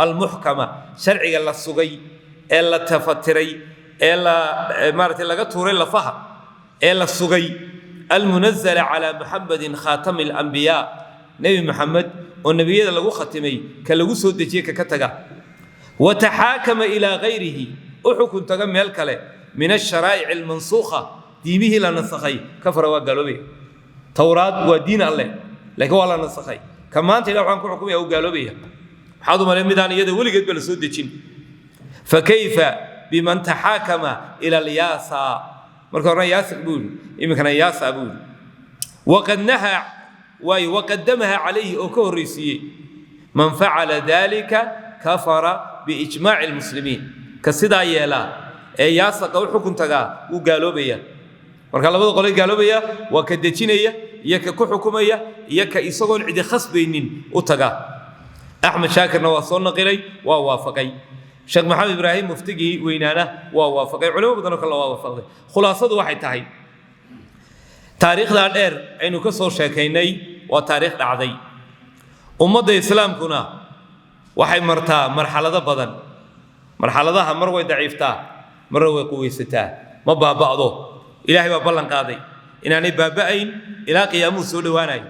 المحكم شرعي الله السجي إلا تفتري إلا مارت إلا قطور إلا فهم إلا السجي المنزل على محمد خاتم الأنبياء نبي محمد والنبي هذا لقوا ختمي كلقوا سود جيك كتجا وتحاكم إلى غيره أحكم تجمع الكلام من الشرائع المنسوخة ديمه لا نسخي كفر وقالوا به توراة ودين الله لكن ولا نسخي كمان تلاقوا عنكم حكومة أو قالوا به حاضر ما لم يده ولي قد بلسود جين فكيف بمن تحاكم إلى الياسا مركون ياس أقول يمكن ياس أقول وقد نهى وقدمها عليه أكوريسي من فعل ذلك كفر بإجماع المسلمين كسيدا يلا ياس قول حكم تجا وقالوا بيا مركون الله قال قالوا بيا وكدتشينية يك كحكومية يك يسقون عند خص بينين وتجا أحمد شاكر نواصلنا قلي ووافقي شيخ محمد إبراهيم مفتقي وينانا ووافقي علماء بدنا كل وافقي خلاصة واحد تاعي تاريخ الأر إنه كسر شاكيني وتاريخ العادي أمة الإسلام كنا وحي مرتا مرحلة بدن مرحلة ذا مروي ضعيفتا مروي قويستا ما بعضه إلهي ببلن قاضي إنني بابين إلى قيام السودواني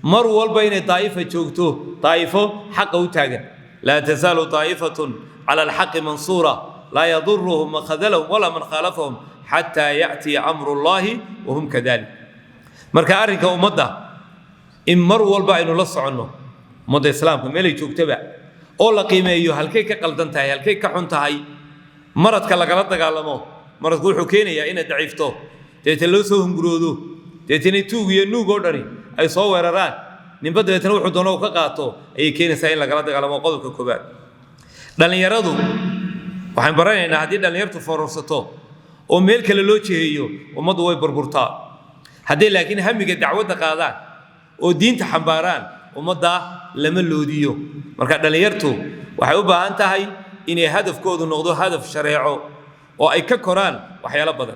مر بين طائفة شوكتو طائفة حق وتاجن لا تزال طائفة على الحق منصورة لا يضرهم من خذلهم ولا من خالفهم حتى يأتي أمر الله وهم كذلك مركا أرنك ومدة إن مر بين الله عنه مدة إسلام كملي شوكتبع أول قيمة أيها الكيك قلدنتها الكيك حنتهاي مرت كلا قلدك على مو مرت قول حكيني يا إن ضعيفته تتلوسهم جرودو تتني توجي نو قدري أي صور ران نبدأ يتنوع دونه وكقاطو أي كين سائل لقلادك على موقعك ككبار لأن يردوا وحين برأي إن هذه لأن يرتو فرصته وملك اللوتشي هيو ومضوا بربرتا هذه لكن هم يجد دعوة قاضان ودين تحمباران ومضى لم اللوديو مركز لأن يرتو وحيوبها أنت هاي إن هدف كود النقطة هدف شريعه وأي كقرآن وحياة بدن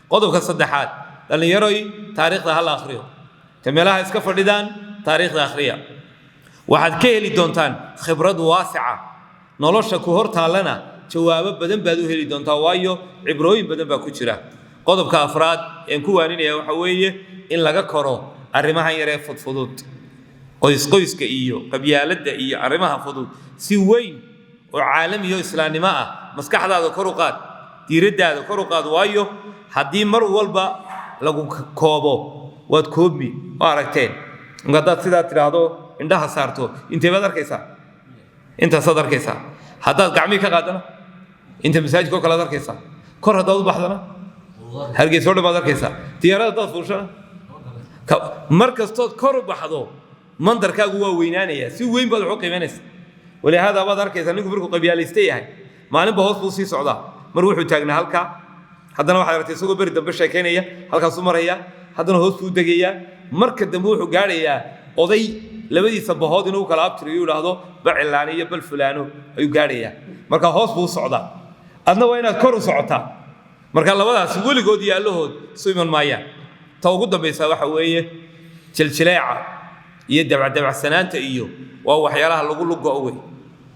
قدوك الصدحات لأن يروي تاريخ ذا الآخرية تملاها إسكفر لدان تاريخ الآخرية واحد كهلي دونتان خبرات واسعة نولوش كهورتها لنا جواب بدن بدو هلي دونتا وايو عبروين بدن باكوشرا قدوك كأفراد ينكوانين يا وحوية إن لغا كورو أرمها يري فضفضود قيس كإيو قبيالد إيو أرمها فضود سوين وعالمي إسلامي معه مسكح هذا كروقات تيرد هذا كروقات وايو haddii mar walba lagu koobo wad koobmi aragteen ngadaad sida tiraado indhaha saarto intee baad arkaysaa inta sad arkaysaa haddaad gacmi ka qaadana inta masaajidka kala arkaysaa kor hadaad u baxdana hargeysa oo baad arkaysaa tiyaarada dad fuushana markastood kor u baxdo mandarkaagu waa weynaanaya si weyn baad u qiimeynaysaa wali hada baad arkaysaa ninku markuu qabyaalistay yahay maalin ba hoos buu sii socdaa mar wuxuu taagnaa halka haddana waxaad aragtay isagoo beri dambe sheekaynaya halkaas u maraya haddana hoos buu degayaa marka dambe wuxuu gaadhayaa oday labadiisa bahood inuu kala abtiriyo yidhaahdo bacilaani iyo bal fulaano ayuu gaadhayaa marka hoos buu socdaa adna waa inaad kor u socotaa marka labadaas weligood iyo allahood isu iman maayaan ta ugu dambaysa waxa weeye jiljileeca iyo dabacdabacsanaanta iyo waa waxyaalaha lagu lugo wey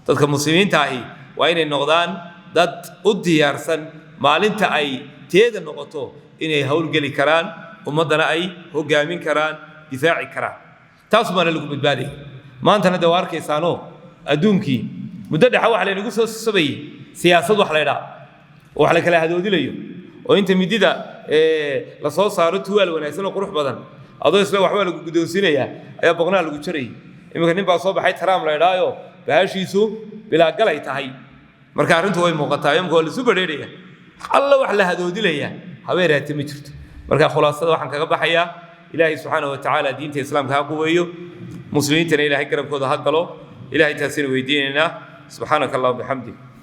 dadka muslimiinta ahi waa inay noqdaan dad u diyaarsan maalinta ay teeda noqoto inay hawlgeli karaan ummadana ay hogaamin karaan difaaci karaan taas baa lagu badbaaday maantana daw arkaysaano adduunkii muddo dhaxa wax la inagu soo sabayay siyaasad wax la yiraahdo wax la kala hadoodilayo oo inta midida la soo saaro tuwaal wanaagsan oo qurux badan adoo isla waxba lagu guddoonsiinaya ayaa boqnaa lagu jaray imika nin baa soo baxay Trump la yidhaayo baashiisu bilaa galay tahay marka arrintu way muuqataa imika waa la isu badheeraya alla wax la hadoodilaya habeeraati ma jirto marka khulaasada waxaan kaga baxayaa ilaahay subxaanahu wa tacaala diinta islaamka ha quweeyo muslimiintana ilaahay garabkooda ha galo ilaahay taasina weydiinaynaa subxaanaka allahumma bixamdik